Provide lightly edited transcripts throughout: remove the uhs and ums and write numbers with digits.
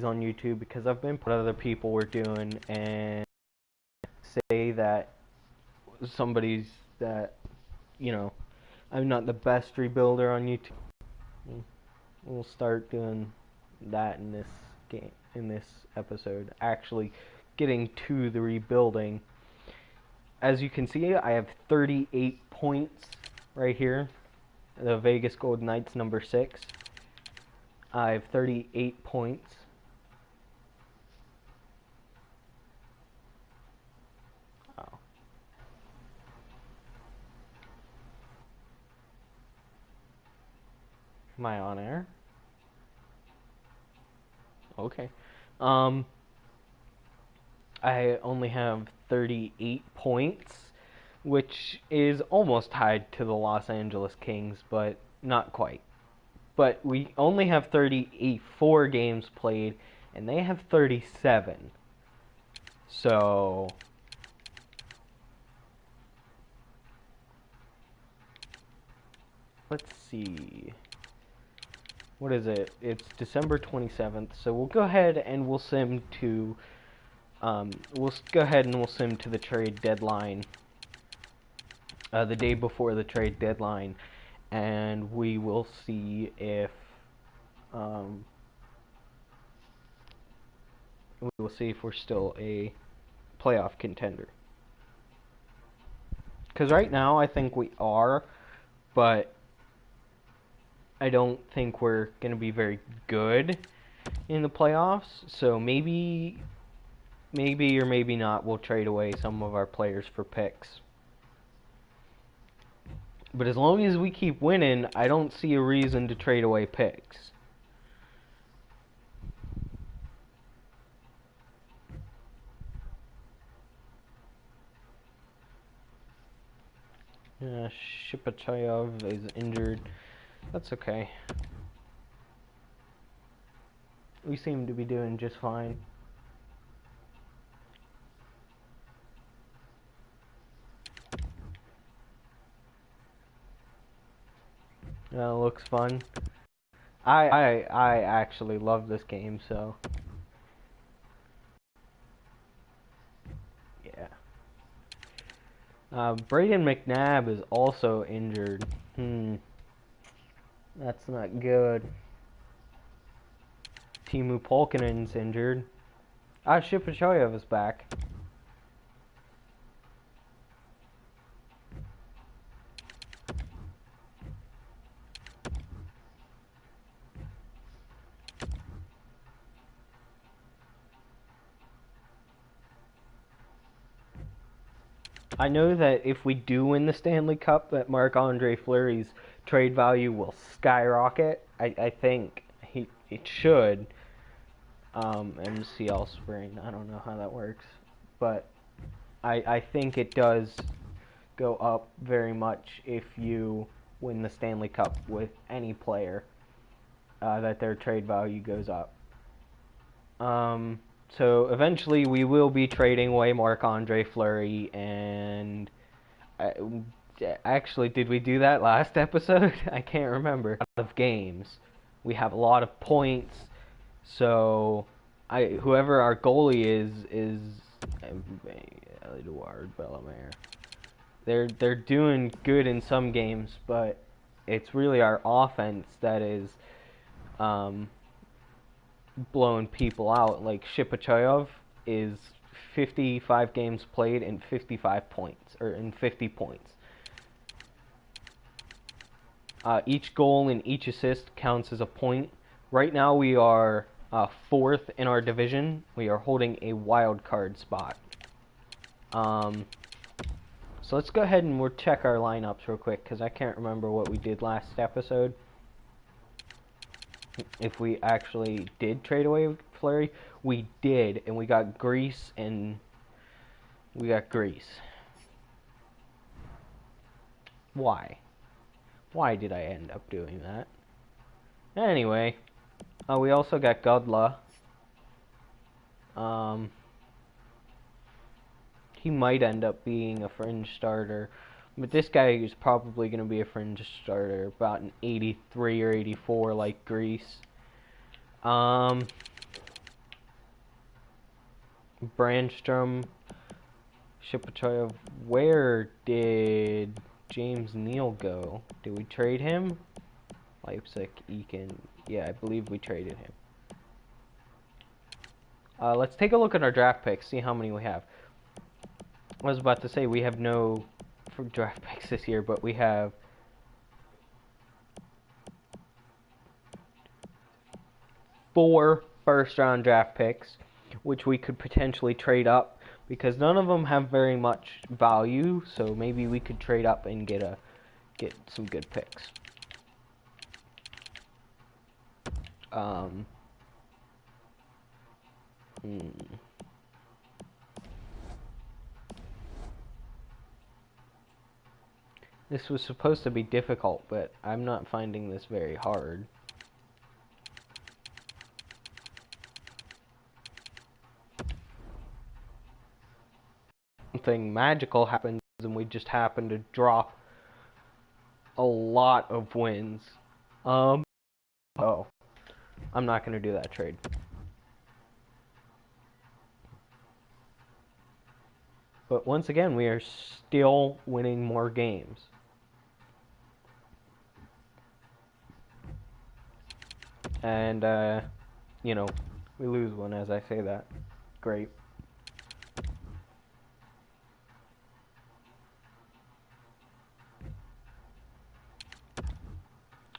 on YouTube because I've been put other people were doing and say that somebody's that I'm not the best rebuilder on YouTube. We'll start doing that in this episode, actually getting to the rebuilding. As you can see, I have 38 points right here. The Vegas Golden Knights number 6. I have 38 points. Oh. Am I on air? Okay. I only have 38 points, which is almost tied to the Los Angeles Kings, but not quite. But we only have 34 games played, and they have 37. So let's see. What is it? It's December 27th. So we'll go ahead and we'll sim to the trade deadline. The day before the trade deadline, and we will see if we're still a playoff contender. Because right now I think we are, but I don't think we're going to be very good in the playoffs. So maybe or maybe not, we'll trade away some of our players for picks. But as long as we keep winning, I don't see a reason to trade away picks. Shipachayov is injured. That's okay. We seem to be doing just fine. Looks fun. I actually love this game, so yeah. Braden McNabb is also injured. That's not good. Timu Polkinen's injured. Shipachyov is back. I know that if we do win the Stanley Cup, that Marc-Andre Fleury's trade value will skyrocket. I think it should. MCL spring. I don't know how that works, but I think it does go up very much if you win the Stanley Cup with any player. That their trade value goes up. So eventually we will be trading away Marc-Andre Fleury, and actually, did we do that last episode? I can't remember. A lot of games. We have a lot of points, so whoever our goalie is Edouard Bellemare. They're doing good in some games, but it's really our offense that is blowing people out. Like Shipachyov is 55 games played and 55 points, or in 50 points. Each goal and each assist counts as a point. Right now we are 4th in our division. We are holding a wild card spot. So let's go ahead and we'll check our lineups real quick, because I can't remember what we did last episode. If we actually did trade away Fleury, we did, and we got Grease, Why? Why did I end up doing that? Anyway, we also got Godla. He might end up being a fringe starter, but this guy is probably going to be a fringe starter, about an 83 or 84 like Grease. Brandstrom, Shipachoyev. Where did James Neal go? Did we trade him? Leipzig, Eakin. Yeah, I believe we traded him. Let's take a look at our draft picks, see how many we have. I was about to say we have no draft picks this year, but we have 4 first-round draft picks, which we could potentially trade up because none of them have very much value. So maybe we could trade up and get some good picks. This was supposed to be difficult, but I'm not finding this very hard. Something magical happens and we just happen to drop a lot of wins. Oh, I'm not going to do that trade. But once again, we are still winning more games. And, you know, we lose one as I say that. Great.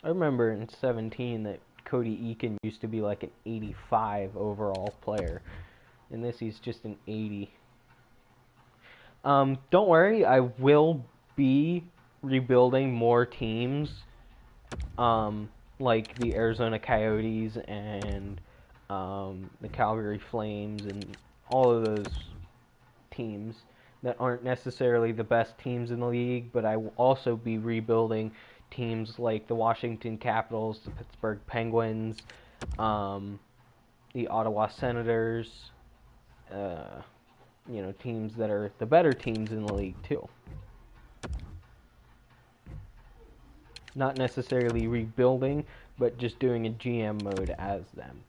I remember in 17 that Cody Eakin used to be like an 85 overall player. In this, he's just an 80. Don't worry, I will be rebuilding more teams. Like the Arizona Coyotes and the Calgary Flames and all of those teams that aren't necessarily the best teams in the league, but I will also be rebuilding teams like the Washington Capitals, the Pittsburgh Penguins, the Ottawa Senators, you know, teams that are the better teams in the league too. Not necessarily rebuilding, but just doing a GM mode as them.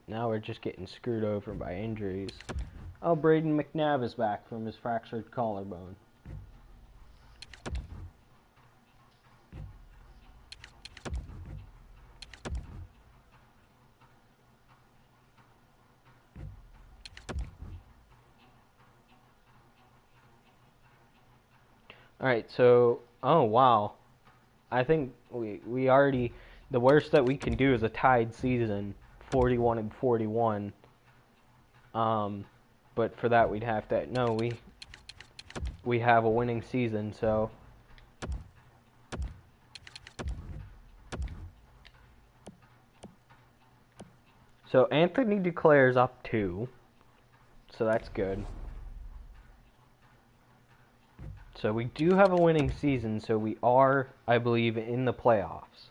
Now we're just getting screwed over by injuries. Oh, Braden McNabb is back from his fractured collarbone. Alright, so, oh wow. I think we already, the worst that we can do is a tied season, 41 and 41. But for that we'd have to, no, we have a winning season, so. So Anthony Duclair's up 2, so that's good. So we do have a winning season, so we are, I believe, in the playoffs.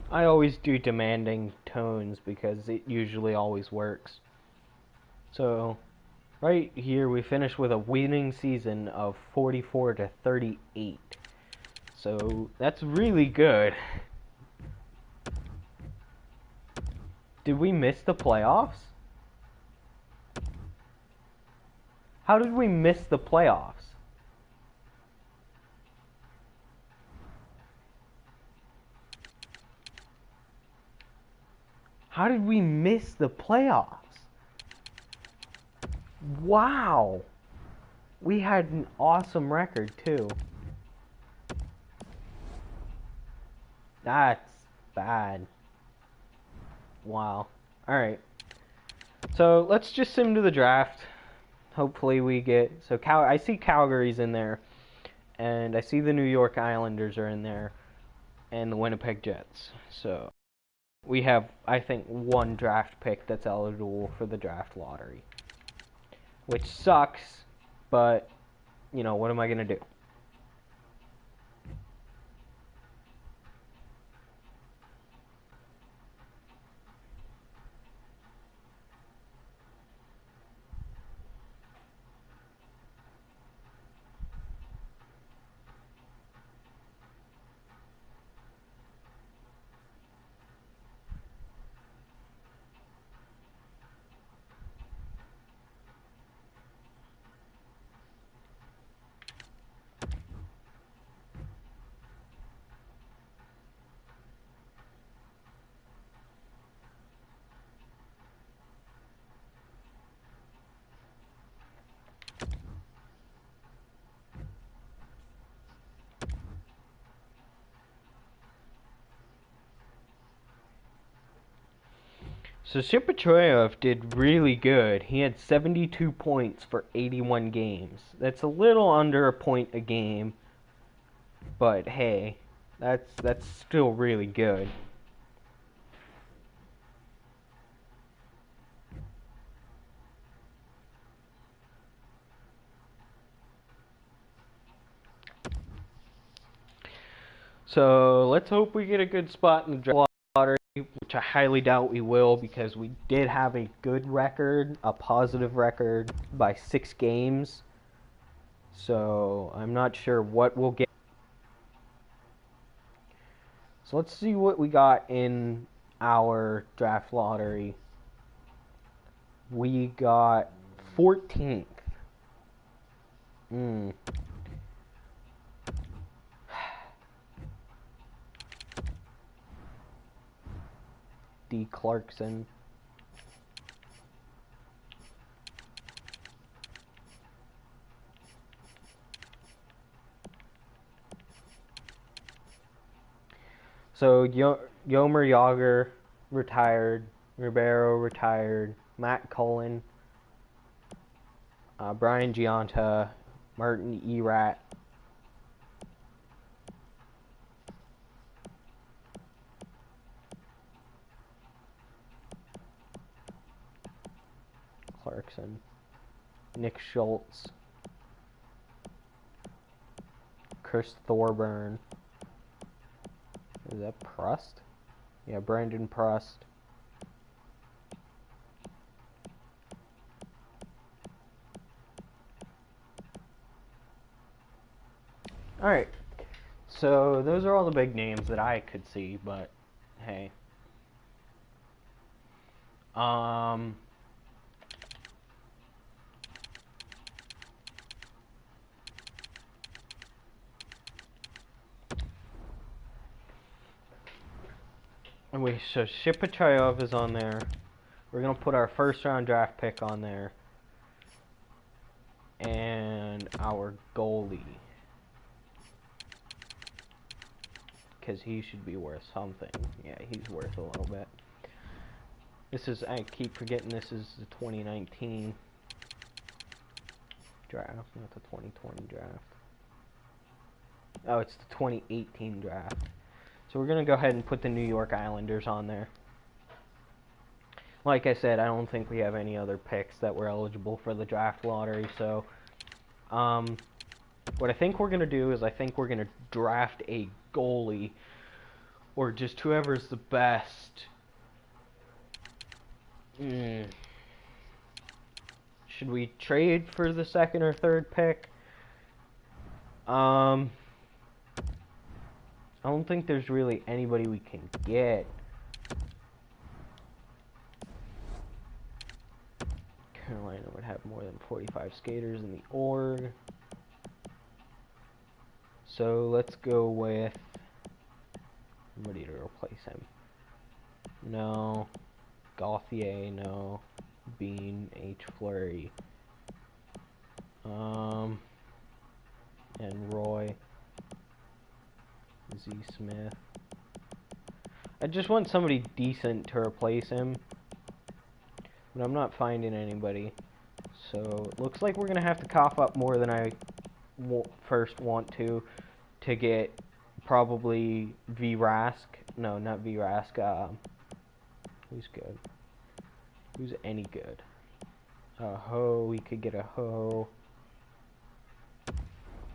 I always do demanding tones because it usually always works. So, right here we finish with a winning season of 44 to 38. So, that's really good. Did we miss the playoffs? How did we miss the playoffs? How did we miss the playoffs? Wow. We had an awesome record, too. That's bad. Wow. Alright. So, let's just sim to the draft. Hopefully we get... So, I see Calgary's in there. And I see the New York Islanders are in there. And the Winnipeg Jets. So, we have, I think, one draft pick that's eligible for the draft lottery. Which sucks, but, you know, what am I going to do? So Shipachoyev did really good. He had 72 points for 81 games. That's a little under a point a game, but hey, that's still really good. So let's hope we get a good spot in the draft lottery, which I highly doubt we will because we did have a good record, a positive record by 6 games. So I'm not sure what we'll get. So let's see what we got in our draft lottery. We got 14th. D. Clarkson. So Yomer Yager retired, Ribeiro retired, Matt Cullen, Brian Giunta, Martin Erat, Clarkson, Nick Schultz, Chris Thorburn. Is that Prust? Yeah, Brandon Prust. Alright, so those are all the big names that I could see, but hey. So Shipachayev is on there. We're going to put our first round draft pick on there. And our goalie. Because he should be worth something. Yeah, he's worth a little bit. I keep forgetting this is the 2019 draft, not the 2020 draft. Oh, it's the 2018 draft. So we're going to go ahead and put the New York Islanders on there. Like I said, I don't think we have any other picks that were eligible for the draft lottery. So what I think we're going to do is I think we're going to draft a goalie. Or just whoever's the best. Should we trade for the second or third pick? I don't think there's really anybody we can get. Carolina would have more than 45 skaters in the org. So let's go with somebody to replace him. No. Gauthier, no. Bean, H. Fleury. And Roy. Z. Smith. I just want somebody decent to replace him. But I'm not finding anybody. So, it looks like we're going to have to cough up more than I first want to get probably V-Rask. No, not V-Rask. Who's good? Who's any good? A Ho, we could get a Ho.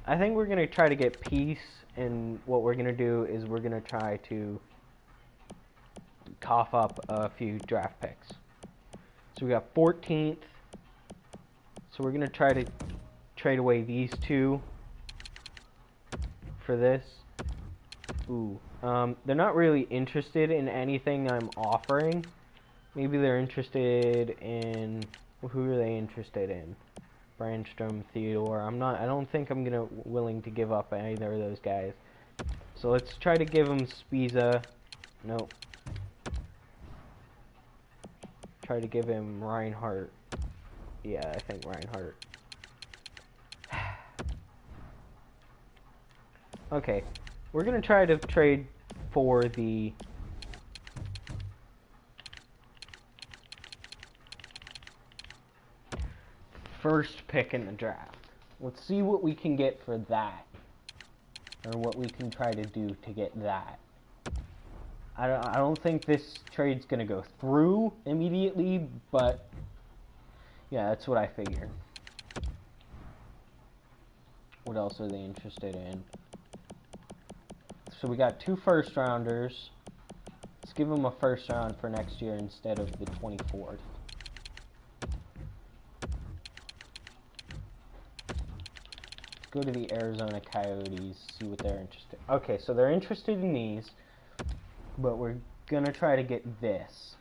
I think we're going to try to get Peace, and what we're going to do is we're going to try to cough up a few draft picks. So we got 14th. So we're going to try to trade away these two for this. Ooh. They're not really interested in anything I'm offering. Maybe they're interested in... Who are they interested in? Brandstrom, Theodore. I don't think I'm willing to give up either of those guys. So let's try to give them Spiza. Nope. Try to give him Reinhardt. Yeah, I think Reinhardt. Okay. We're gonna try to trade for the first pick in the draft. Let's see what we can get for that, or what we can try to do to get that. I don't think this trade's gonna go through immediately, but yeah, that's what I figured. What else are they interested in? So we got 2 first rounders. Let's give them a first round for next year instead of the 24th. Let's go to the Arizona Coyotes, see what they're interested in. Okay, so they're interested in these, but we're gonna try to get this.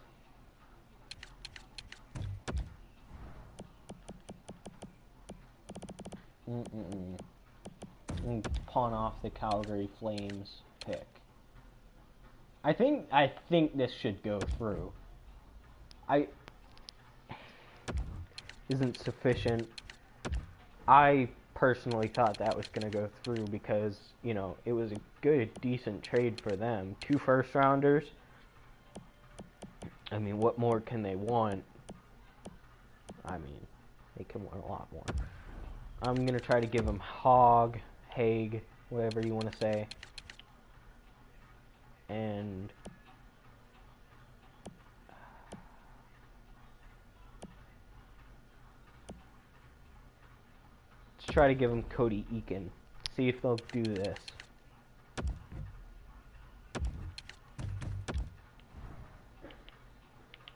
And pawn off the Calgary Flames pick. I think this should go through. Isn't sufficient. I personally thought that was going to go through because, you know, it was a good, decent trade for them. 2 first rounders. I mean, what more can they want? I mean, they can want a lot more. I'm going to try to give them Haig, whatever you want to say. And let's try to give them Cody Eakin. See if they'll do this.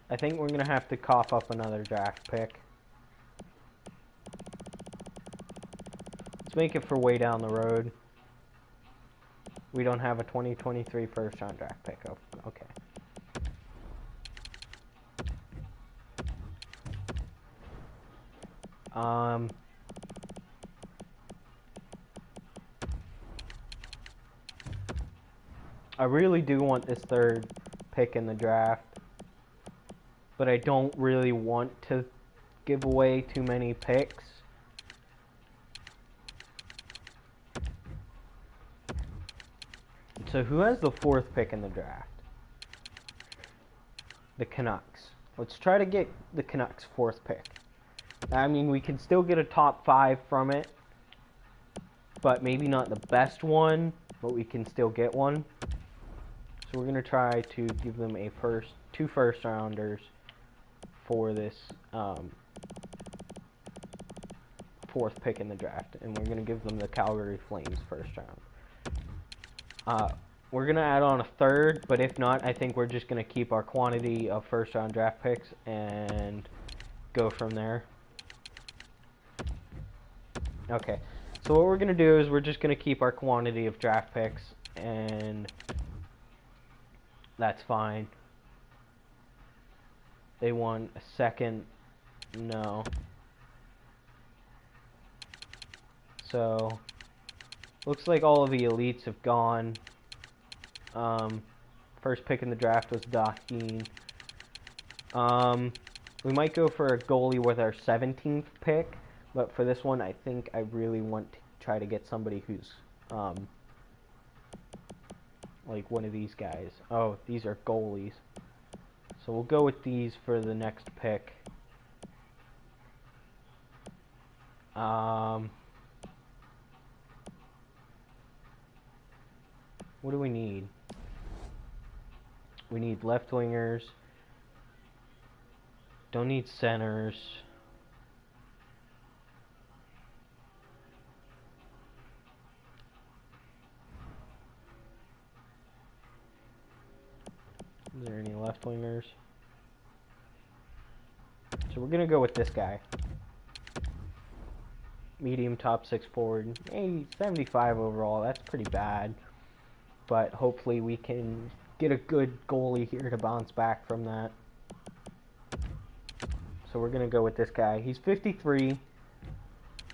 I think we're going to have to cough up another draft pick. Let's make it for way down the road. We don't have a 2023 first round draft pick. Oh, okay. I really do want this 3rd pick in the draft, but I don't really want to give away too many picks. So who has the 4th pick in the draft? The Canucks. Let's try to get the Canucks' 4th pick. I mean, we can still get a top 5 from it, but maybe not the best one, but we can still get one. So we're going to try to give them 2 first rounders for this 4th pick in the draft, and we're going to give them the Calgary Flames first round. We're going to add on a 3rd, but if not, I think we're just going to keep our quantity of first round draft picks and go from there. Okay, so what we're going to do is we're just going to keep our quantity of draft picks, and that's fine. They want a 2nd. No. So, looks like all of the elites have gone. First pick in the draft was Dahlin. We might go for a goalie with our 17th pick, but for this one, I think I really want to try to get somebody who's like one of these guys. Oh, these are goalies. So we'll go with these for the next pick. What do we need? We need left wingers. Don't need centers. Is there any left wingers? So we're gonna go with this guy. Medium top 6 forward. Hey, 75 overall. That's pretty bad. But hopefully we can get a good goalie here to bounce back from that. So we're gonna go with this guy. He's 53,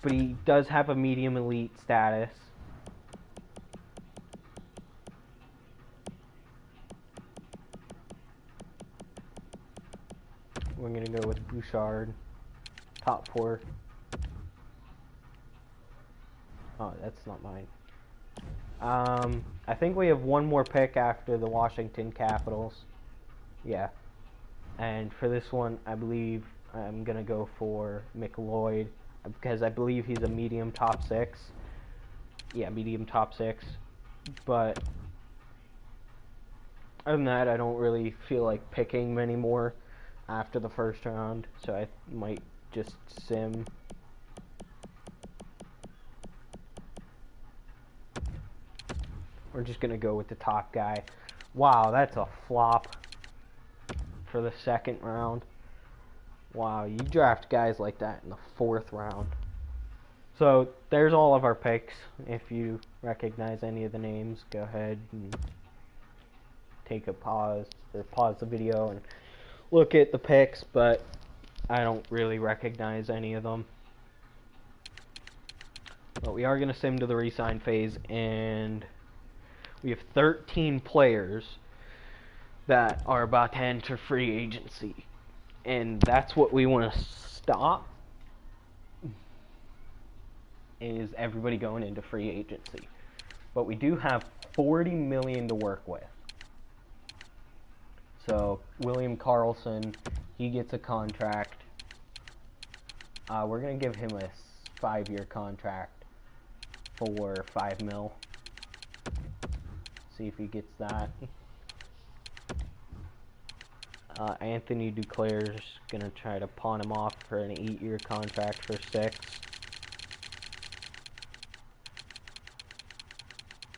but he does have a medium elite status. We're gonna go with Bouchard, top 4. Oh, that's not mine. I think we have one more pick after the Washington Capitals. Yeah. And for this one, I believe I'm going to go for McLeod because I believe he's a medium top 6. Yeah, medium top 6. But other than that, I don't really feel like picking many more after the first round. So I might just sim. We're just going to go with the top guy. Wow, that's a flop for the second round. Wow, you draft guys like that in the 4th round. So, there's all of our picks. If you recognize any of the names, go ahead and take a pause, or pause the video and look at the picks, but I don't really recognize any of them. But we are going to sim to the re-sign phase, and we have 13 players that are about to enter free agency. And that's what we want to stop, is everybody going into free agency. But we do have $40 million to work with. So William Karlsson, he gets a contract. We're going to give him a 5-year contract for $5 million. See if he gets that. Anthony Duclair's going to try to pawn him off for an 8-year contract for 6.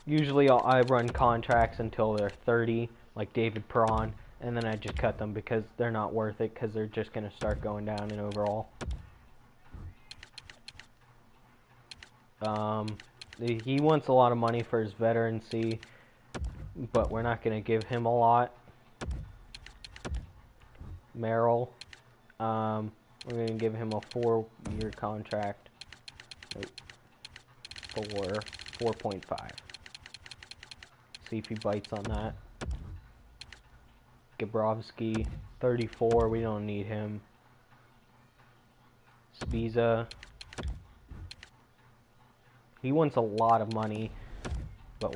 Usually I run contracts until they're 30, like David Perron, and then I just cut them because they're not worth it because they're just going to start going down in overall. He wants a lot of money for his veterancy, but we're not going to give him a lot. Merrill, we're going to give him a 4-year contract for 4.5. See if he bites on that. Gabrovsky, 34, we don't need him. Spiza, he wants a lot of money, but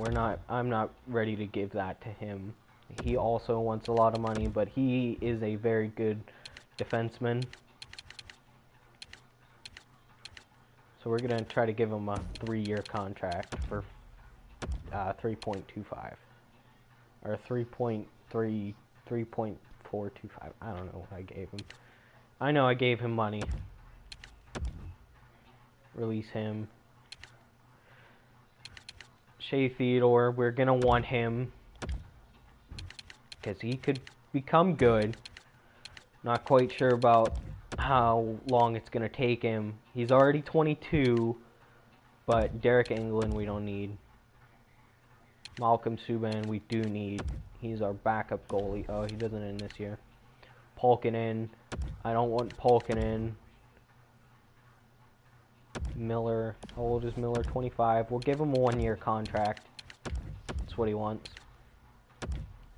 I'm not ready to give that to him. He also wants a lot of money, but he is a very good defenseman. So we're going to try to give him a 3-year contract for 3.25. Or 3.425. I don't know what I gave him. I know I gave him money. Release him. Shea Theodore, we're going to want him because he could become good. Not quite sure about how long it's going to take him. He's already 22, but Derek Englund we don't need. Malcolm Subban we do need. He's our backup goalie. Oh, he doesn't end this year. Pulkkinen. I don't want Pulkkinen. Miller. How old is Miller? 25. We'll give him a 1-year contract. That's what he wants.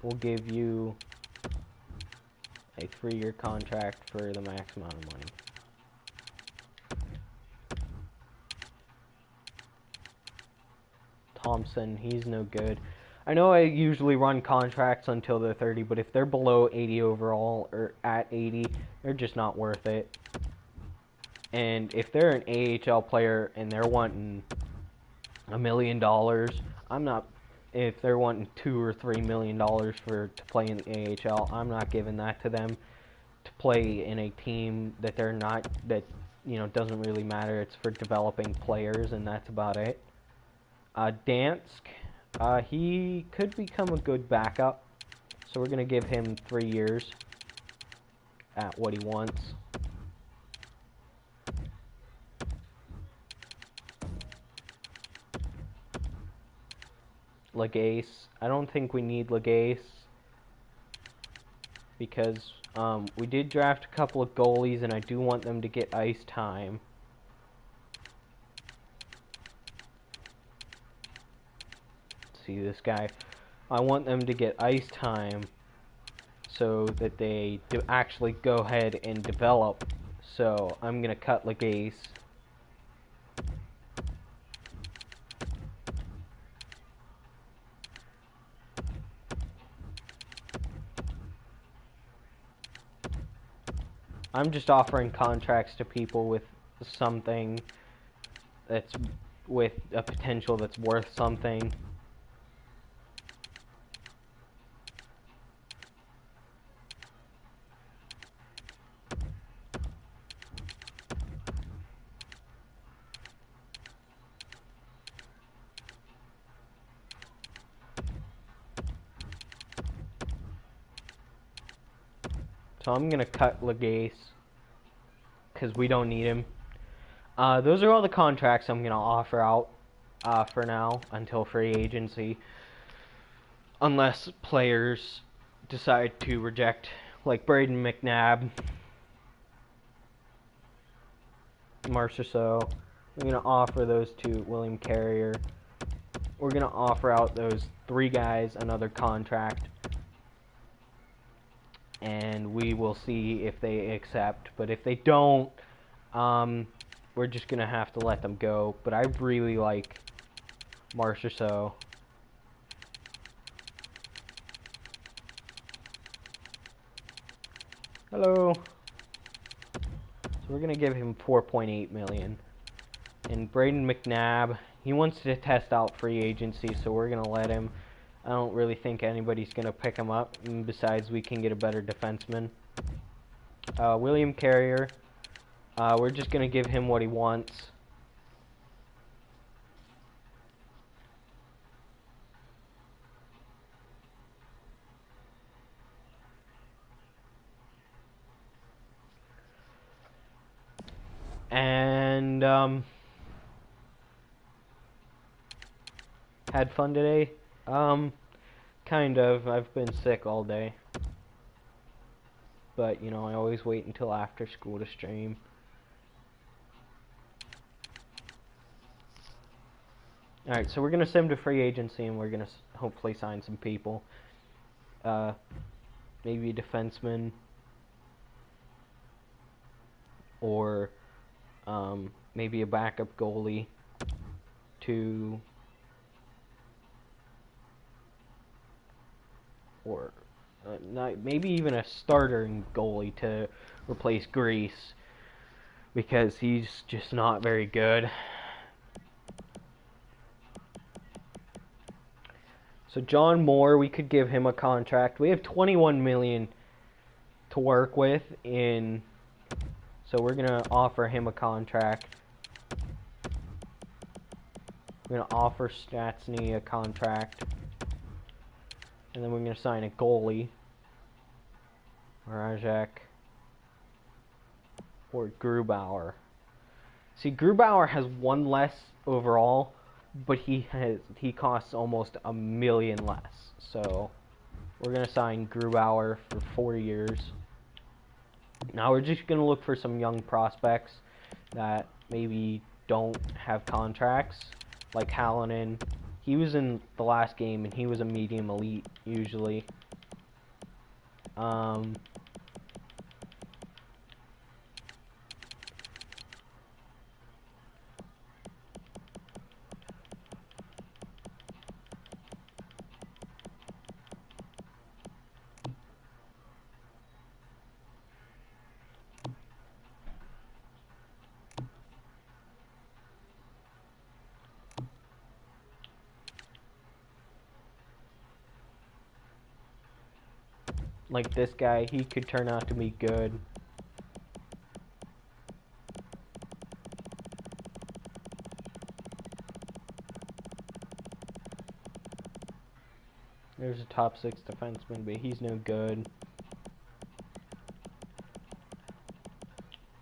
We'll give you a 3-year contract for the max amount of money. Thompson, he's no good. I know I usually run contracts until they're 30, but if they're below 80 overall or at 80, they're just not worth it. And if they're an AHL player and they're wanting $1 million, I'm not. If they're wanting $2 or $3 million to play in the AHL, I'm not giving that to them to play in a team that they're not. That doesn't really matter. It's for developing players, and that's about it. Dansk, he could become a good backup, so we're gonna give him 3 years at what he wants. Lagace, I don't think we need Lagace because we did draft a couple of goalies, and I do want them to get ice time. See this guy. I want them to get ice time so that they do actually go ahead and develop. So I'm gonna cut Lagace. I'm just offering contracts to people with something that's with a potential that's worth something. So I'm gonna cut Lagace because we don't need him. Those are all the contracts I'm gonna offer out for now until free agency, unless players decide to reject, like Braden McNabb, Marchessault. We're gonna offer those to William Carrier. We're gonna offer out those 3 guys another contract, and we will see if they accept. But if they don't, we're just gonna have to let them go. But I really like Marchessault. Hello. So we're gonna give him 4.8 million. And Braden McNabb, he wants to test out free agency, so we're gonna let him. I don't really think anybody's gonna pick him up. And besides, we can get a better defenseman. William Carrier, we're just gonna give him what he wants. And had fun today? Kind of. I've been sick all day. But, I always wait until after school to stream. Alright, so we're going to send him to free agency, and we're going to hopefully sign some people. Maybe a defenseman. Or maybe a backup goalie to... Or maybe even a starting goalie to replace Grease, because he's just not very good. So John Moore, we could give him a contract. We have 21 million to work with so we're gonna offer him a contract. We're gonna offer Stastny a contract. And then we're going to sign a goalie. Rajek. Or Grubauer. See, Grubauer has 1 less overall, but he costs almost $1 million less. So we're going to sign Grubauer for 4 years. Now we're just going to look for some young prospects that maybe don't have contracts, like Hallinan. He was in the last game, and he was a medium elite, usually. Like this guy, he could turn out to be good. There's a top 6 defenseman, but he's no good.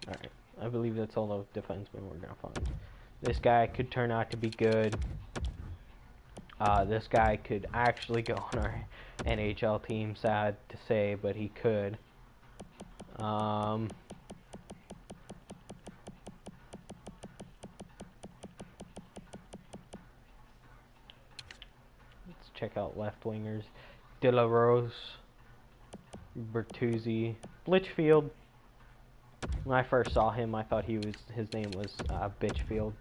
Alright, I believe that's all the defensemen we're gonna find. This guy could turn out to be good. This guy could actually go on our NHL team, sad to say, but he could. Let's check out left wingers. De La Rose, Bertuzzi, Litchfield. When I first saw him, I thought his name was Bitchfield.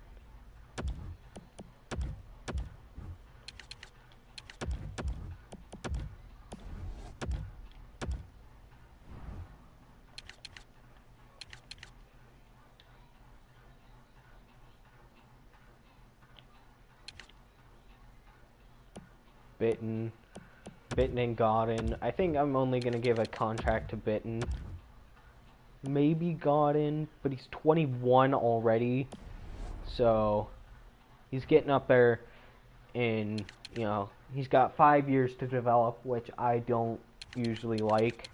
Bitten and Godin. I think I'm only gonna give a contract to Bitten. Maybe Godin, but he's 21 already, so he's getting up there. In he's got 5 years to develop, which I don't usually like,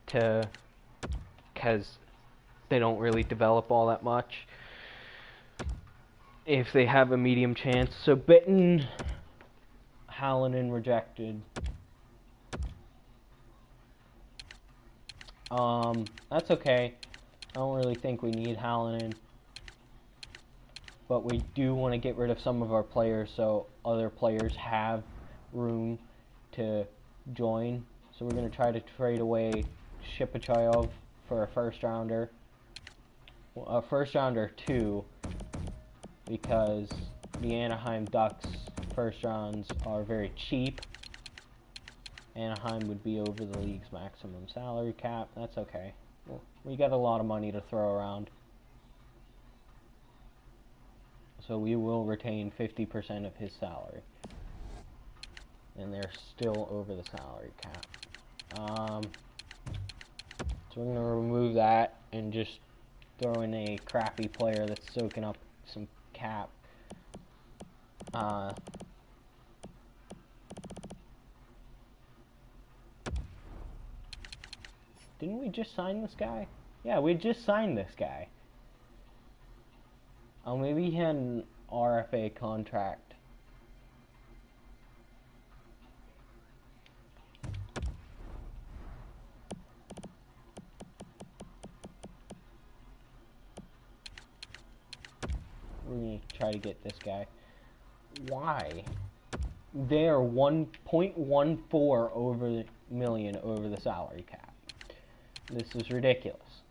because they don't really develop all that much if they have a medium chance. So Bitten, Hallinan rejected. That's okay. I don't really think we need Hallinan, but we do want to get rid of some of our players so other players have room to join. So we're going to try to trade away Shipachayev for a first rounder. A first rounder 2, because the Anaheim Ducks first rounds are very cheap. Anaheim would be over the league's maximum salary cap. That's okay. Well, we got a lot of money to throw around. So we will retain 50% of his salary. And they're still over the salary cap. So we're going to remove that and just throw in a crappy player that's soaking up some cap. Didn't we just sign this guy? Yeah, we just signed this guy. Oh, maybe he had an RFA contract. We're going to try to get this guy. Why? They are 1.14 million over the salary cap. This is ridiculous.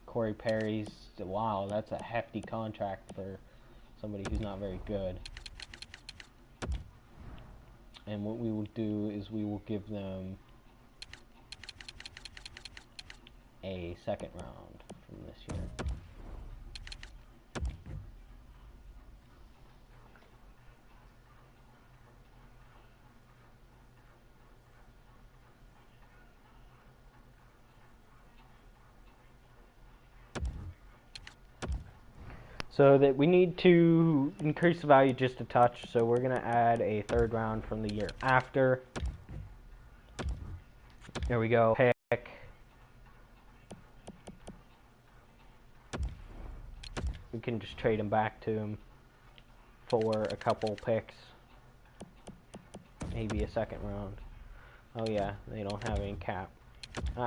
Corey Perry's, wow, that's a hefty contract for somebody who's not very good. And what we will do is we will give them a second round from this year. So that we need to increase the value just a touch, so we're going to add a third round from the year after. There we go. Pick. We can just trade him back to him for a couple picks. Maybe a second round. Oh yeah, they don't have any cap. We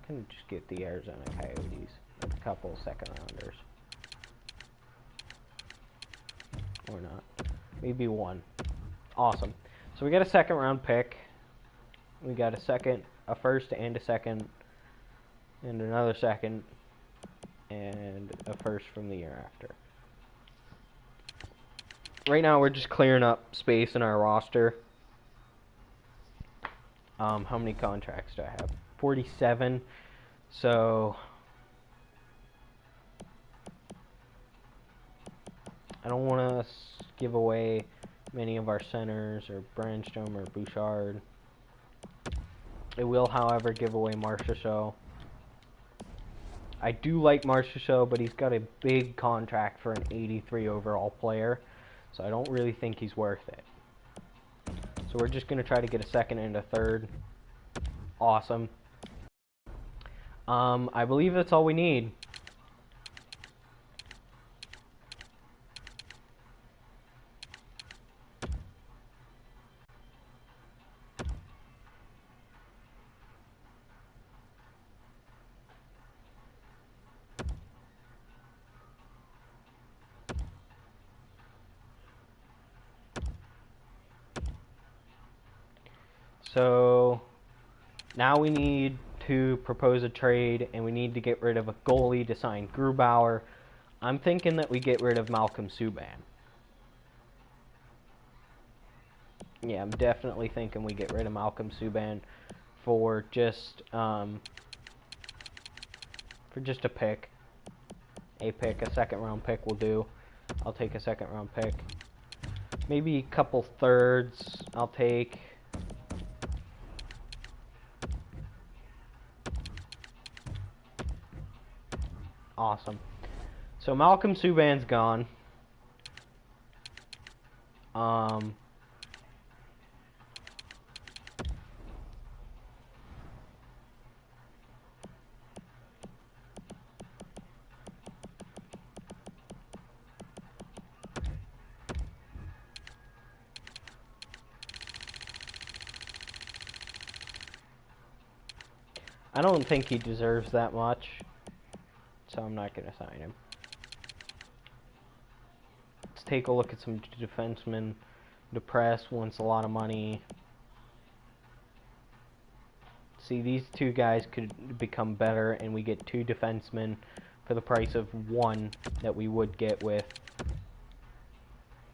can just get the Arizona Coyotes with a couple second rounders. Or not. Maybe one. Awesome. So we got a second round pick. We got a first and a second, and another second, and a first from the year after. Right now we're just clearing up space in our roster. How many contracts do I have? 47. So I don't want to give away many of our centers, or Brandstrom or Bouchard. It will, however, give away Marchessault. I do like Marchessault, but he's got a big contract for an 83 overall player, so I don't really think he's worth it. So we're just going to try to get a second and a third. Awesome. I believe that's all we need. So now we need to propose a trade, and we need to get rid of a goalie to sign Grubauer. I'm thinking that we get rid of Malcolm Subban. Yeah, I'm definitely thinking we get rid of Malcolm Subban for just a pick. A second round pick will do. I'll take a second round pick. Maybe a couple thirds I'll take. Awesome. So Malcolm Subban's gone. I don't think he deserves that much, so I'm not going to sign him. Let's take a look at some defensemen. Depress wants a lot of money. See, these two guys could become better, and we get two defensemen for the price of one that we would get with...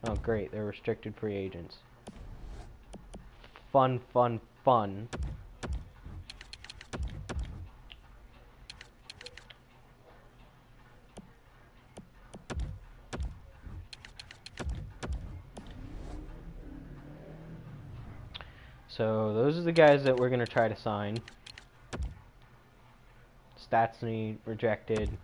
Oh, great, they're restricted free agents. Fun, fun, fun. So those are the guys that we're going to try to sign. Stastny rejected.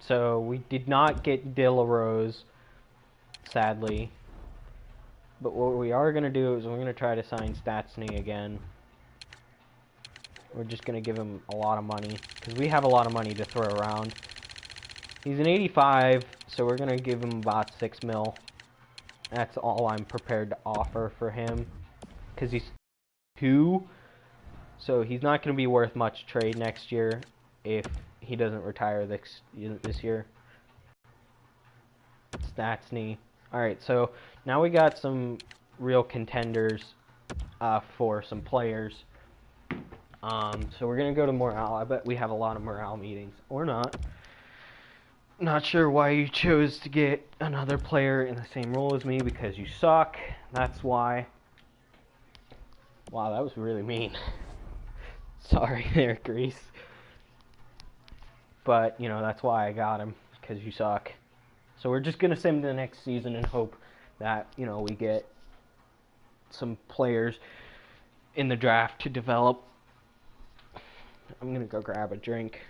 So we did not get De La Rose, sadly. But what we are going to do is we're going to try to sign Stastny again. We're just going to give him a lot of money, because we have a lot of money to throw around. He's an 85, so we're going to give him about 6 mil. That's all I'm prepared to offer for him, because he's 2, so he's not going to be worth much trade next year if he doesn't retire this year. Stastny. Alright, so now we got some real contenders for some players. So we're going to go to morale. I bet we have a lot of morale meetings. Or not. Not sure why you chose to get another player in the same role as me, because you suck. That's why. Wow, that was really mean. Sorry there, Grease. But, you know, that's why I got him, because you suck. So we're just going to send him to the next season and hope that, you know, we get some players in the draft to develop. I'm going to go grab a drink.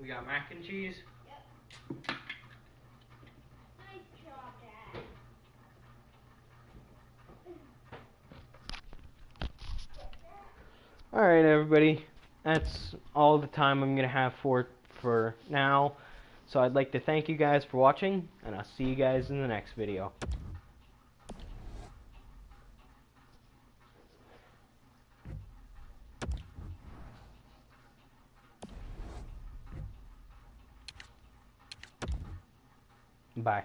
We got mac and cheese. Yep. Nice job, Dad. Alright, everybody. That's all the time I'm going to have for now. So I'd like to thank you guys for watching, and I'll see you guys in the next video. Bye.